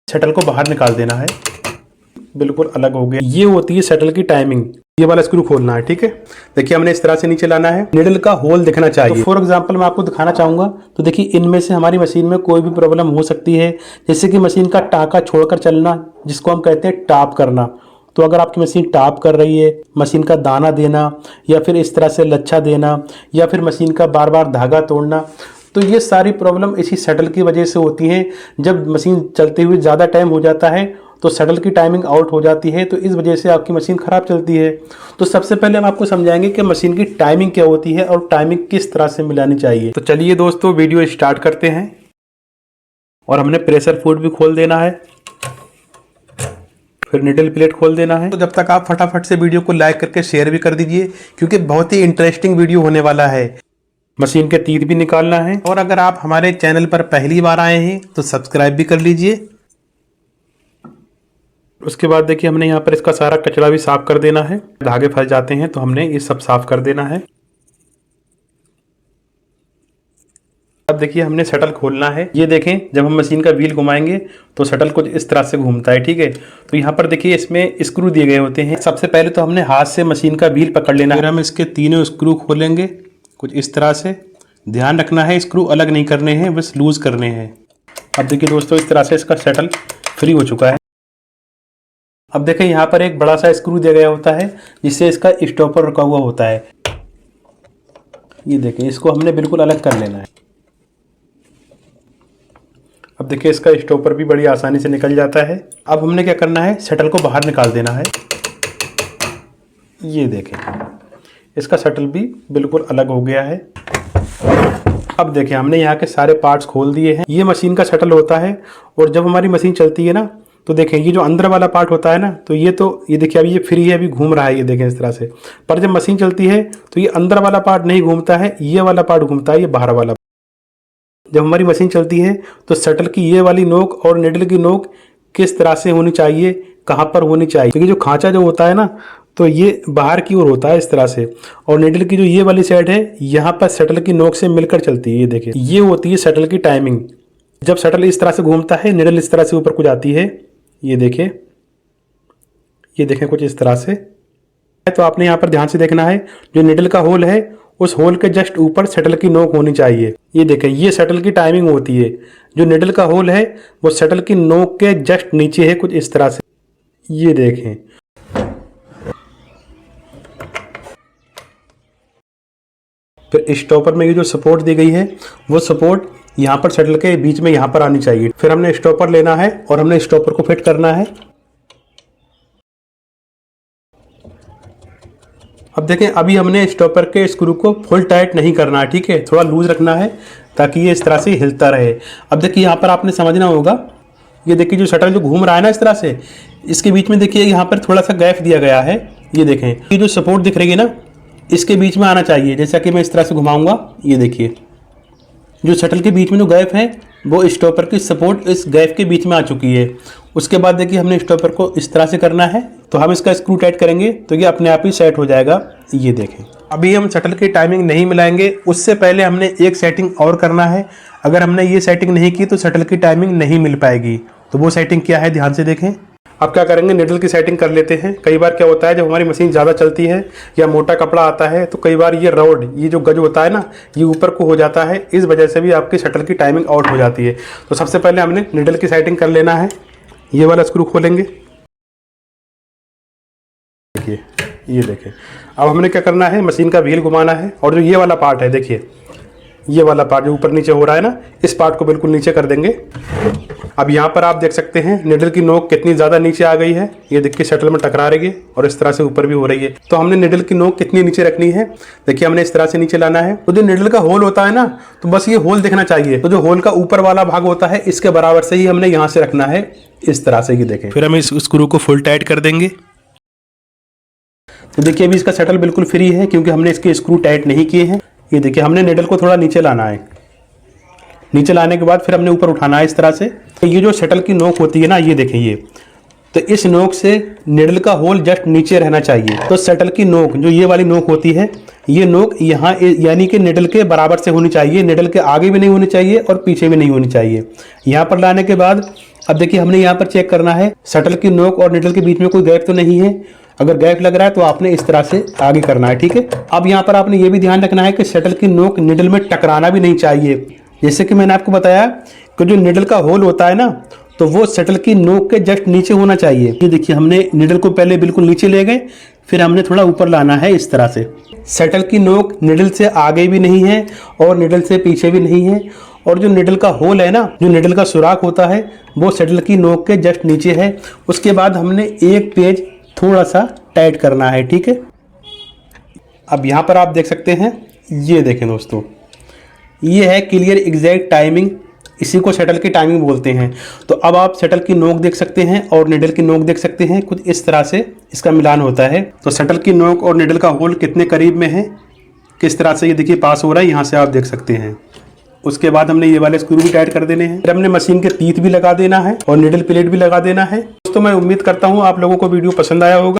Shuttle को बाहर निकाल देना है, बिल्कुल अलग हो गया। ये होती है शटल की टाइमिंग। ये वाला स्क्रू खोलना है, ठीक है। देखिए हमने इस तरह से नीचे लाना है, निडल का होल दिखना चाहिए। तो फॉर एग्जांपल मैं आपको दिखाना चाहूंगा, तो देखिए इनमें से हमारी मशीन में कोई भी प्रॉब्लम हो सकती है, जैसे कि मशीन का टाँका छोड़कर चलना, जिसको हम कहते हैं टाप करना। तो अगर आपकी मशीन टाप कर रही है, मशीन का दाना देना या फिर इस तरह से लच्छा देना या फिर मशीन का बार बार धागा तोड़ना, तो ये सारी प्रॉब्लम इसी शटल की वजह से होती हैं। जब मशीन चलते हुए ज़्यादा टाइम हो जाता है तो शटल की टाइमिंग आउट हो जाती है, तो इस वजह से आपकी मशीन ख़राब चलती है। तो सबसे पहले हम आपको समझाएंगे कि मशीन की टाइमिंग क्या होती है और टाइमिंग किस तरह से मिलानी चाहिए। तो चलिए दोस्तों वीडियो स्टार्ट करते हैं। और हमने प्रेशर फूड भी खोल देना है, फिर निडल प्लेट खोल देना है। तो जब तक आप फटाफट से वीडियो को लाइक करके शेयर भी कर दीजिए, क्योंकि बहुत ही इंटरेस्टिंग वीडियो होने वाला है। मशीन के तीर भी निकालना है। और अगर आप हमारे चैनल पर पहली बार आए हैं तो सब्सक्राइब भी कर लीजिए। उसके बाद देखिए हमने यहाँ पर इसका सारा कचरा भी साफ कर देना है। धागे फंस जाते हैं तो हमने ये सब साफ कर देना है। अब देखिए हमने शटल खोलना है। ये देखें जब हम मशीन का व्हील घुमाएंगे तो शटल कुछ इस तरह से घूमता है, ठीक है। तो यहाँ पर देखिए इसमें स्क्रू दिए गए होते हैं। सबसे पहले तो हमने हाथ से मशीन का व्हील पकड़ लेना है। फिर हम इसके तीनों स्क्रू खोलेंगे कुछ इस तरह से। ध्यान रखना है स्क्रू अलग नहीं करने हैं, बस लूज करने हैं। अब देखिए दोस्तों इस तरह से इसका शटल फ्री हो चुका है। अब देखें यहाँ पर एक बड़ा सा स्क्रू दिया गया होता है जिससे इसका स्टॉपर रुका हुआ होता है। ये देखें इसको हमने बिल्कुल अलग कर लेना है। अब देखिए इसका स्टॉपर भी बड़ी आसानी से निकल जाता है। अब हमने क्या करना है, शटल को बाहर निकाल देना है। ये देखें इसका शटल भी बिल्कुल अलग हो गया है। अब देखिए हमने यहाँ के सारे पार्ट्स खोल दिए हैं। ये मशीन का शटल होता है और जब हमारी मशीन चलती है ना, तो देखें ये जो अंदर वाला पार्ट होता है ना, तो ये देखिए अभी ये फ्री है, अभी घूम रहा है, ये देखें इस तरह से। पर जब मशीन चलती है तो ये अंदर वाला पार्ट नहीं घूमता है, ये वाला पार्ट घूमता है, ये बाहर वाला। जब हमारी मशीन चलती है तो शटल की ये वाली नोक और निडल की नोक किस तरह से होनी चाहिए, कहाँ पर होनी चाहिए, क्योंकि जो खांचा जो होता है ना, तो ये बाहर की ओर होता है इस तरह से, और निडल की जो ये वाली साइड है यहाँ पर शटल की नोक से मिलकर चलती है। ये देखिए ये होती है शटल की टाइमिंग। जब शटल इस तरह से घूमता है, निडल इस तरह से ऊपर को जाती है। ये देखें कुछ इस तरह से। तो आपने यहाँ पर ध्यान से देखना है, जो निडल का होल है उस होल के जस्ट ऊपर शटल की नोक होनी चाहिए। ये देखें ये शटल की टाइमिंग होती है। जो निडल का होल है वो शटल की नोक के जस्ट नीचे है, कुछ इस तरह से। ये देखें फिर स्टॉपर में ये जो सपोर्ट दी गई है वो सपोर्ट यहाँ पर शटल के बीच में यहाँ पर आनी चाहिए। फिर हमने स्टॉपर लेना है और हमने स्टॉपर को फिट करना है। अब देखें अभी हमने स्टॉपर के स्क्रू को फुल टाइट नहीं करना है, ठीक है, थोड़ा लूज रखना है ताकि ये इस तरह से हिलता रहे। अब देखिए यहाँ पर आपने समझना होगा, ये देखिए जो शटल जो घूम रहा है ना इस तरह से, इसके बीच में देखिए यहाँ पर थोड़ा सा गैप दिया गया है। ये देखें ये जो सपोर्ट दिख रही है ना, इसके बीच में आना चाहिए। जैसा कि मैं इस तरह से घुमाऊंगा, ये देखिए जो शटल के बीच में जो गैप है वो स्टॉपर की सपोर्ट इस गैप के बीच में आ चुकी है। उसके बाद देखिए हमने स्टॉपर को इस तरह से करना है, तो हम इसका स्क्रू टाइट करेंगे तो ये अपने आप ही सेट हो जाएगा। ये देखें अभी हम शटल की टाइमिंग नहीं मिलाएंगे, उससे पहले हमने एक सेटिंग और करना है। अगर हमने ये सेटिंग नहीं की तो शटल की टाइमिंग नहीं मिल पाएगी। तो वो सेटिंग क्या है, ध्यान से देखें। अब क्या करेंगे, निडल की सेटिंग कर लेते हैं। कई बार क्या होता है जब हमारी मशीन ज़्यादा चलती है या मोटा कपड़ा आता है तो कई बार ये रॉड, ये जो गज होता है ना, ये ऊपर को हो जाता है। इस वजह से भी आपकी शटल की टाइमिंग आउट हो जाती है। तो सबसे पहले हमने निडल की सेटिंग कर लेना है। ये वाला स्क्रू खोलेंगे, देखिए ये देखें। अब हमने क्या करना है, मशीन का व्हील घुमाना है और जो ये वाला पार्ट है, देखिए ये वाला पार्ट जो ऊपर नीचे हो रहा है ना, इस पार्ट को बिल्कुल नीचे कर देंगे। अब यहाँ पर आप देख सकते हैं निडल की नोक कितनी ज़्यादा नीचे आ गई है। ये देखिए शटल में टकरा रही है और इस तरह से ऊपर भी हो रही है। तो हमने निडल की नोक कितनी नीचे रखनी है, देखिए हमने इस तरह से नीचे लाना है। तो जो निडल का होल होता है ना, तो बस ये होल दिखना चाहिए। तो जो होल का ऊपर वाला भाग होता है इसके बराबर से ही हमने यहाँ से रखना है, इस तरह से। ये देखें फिर हम इस स्क्रू को फुल टाइट कर देंगे। तो देखिए अभी इसका शटल बिल्कुल फ्री है क्योंकि हमने इसके स्क्रू टाइट नहीं किए हैं। ये देखिए हमने निडल को थोड़ा नीचे लाना है। नीचे लाने के बाद फिर हमने ऊपर उठाना है इस तरह से। तो ये जो शटल की नोक होती है ना, ये देखें ये, तो इस नोक से निडल का होल जस्ट नीचे रहना चाहिए। तो शटल की नोक जो ये वाली नोक होती है, ये नोक यहाँ यानी कि निडल के बराबर से होनी चाहिए। निडल के आगे भी नहीं होनी चाहिए और पीछे भी नहीं होनी चाहिए। यहाँ पर लाने के बाद अब देखिए हमने यहाँ पर चेक करना है शटल की नोक और निडल के बीच में कोई गैप तो नहीं है। अगर गैप लग रहा है तो आपने इस तरह से आगे करना है, ठीक है। अब यहाँ पर आपने ये भी ध्यान रखना है कि शटल की नोक निडल में टकराना भी नहीं चाहिए। जैसे कि मैंने आपको बताया कि जो निडल का होल होता है ना, तो वो शटल की नोक के जस्ट नीचे होना चाहिए। ये देखिए हमने निडल को पहले बिल्कुल नीचे ले गए, फिर हमने थोड़ा ऊपर लाना है इस तरह से। शटल की नोक निडल से आगे भी नहीं है और निडल से पीछे भी नहीं है, और जो निडल का होल है ना, जो निडल का सुराख होता है, वो शटल की नोक के जस्ट नीचे है। उसके बाद हमने एक पेज थोड़ा सा टाइट करना है, ठीक है। अब यहाँ पर आप देख सकते हैं, ये देखें दोस्तों, ये है क्लियर एग्जैक्ट टाइमिंग, इसी को शटल की टाइमिंग बोलते हैं। तो अब आप शटल की नोक देख सकते हैं और निडल की नोक देख सकते हैं, कुछ इस तरह से इसका मिलान होता है। तो शटल की नोक और निडल का होल कितने करीब में है, किस तरह से ये देखिए पास हो रहा है, यहाँ से आप देख सकते हैं। उसके बाद हमने ये वाले स्क्रू भी टाइट कर देने हैं, फिर हमने मशीन के तीत भी लगा देना है और निडल प्लेट भी लगा देना है। दोस्तों मैं उम्मीद करता हूँ आप लोगों को वीडियो पसंद आया होगा।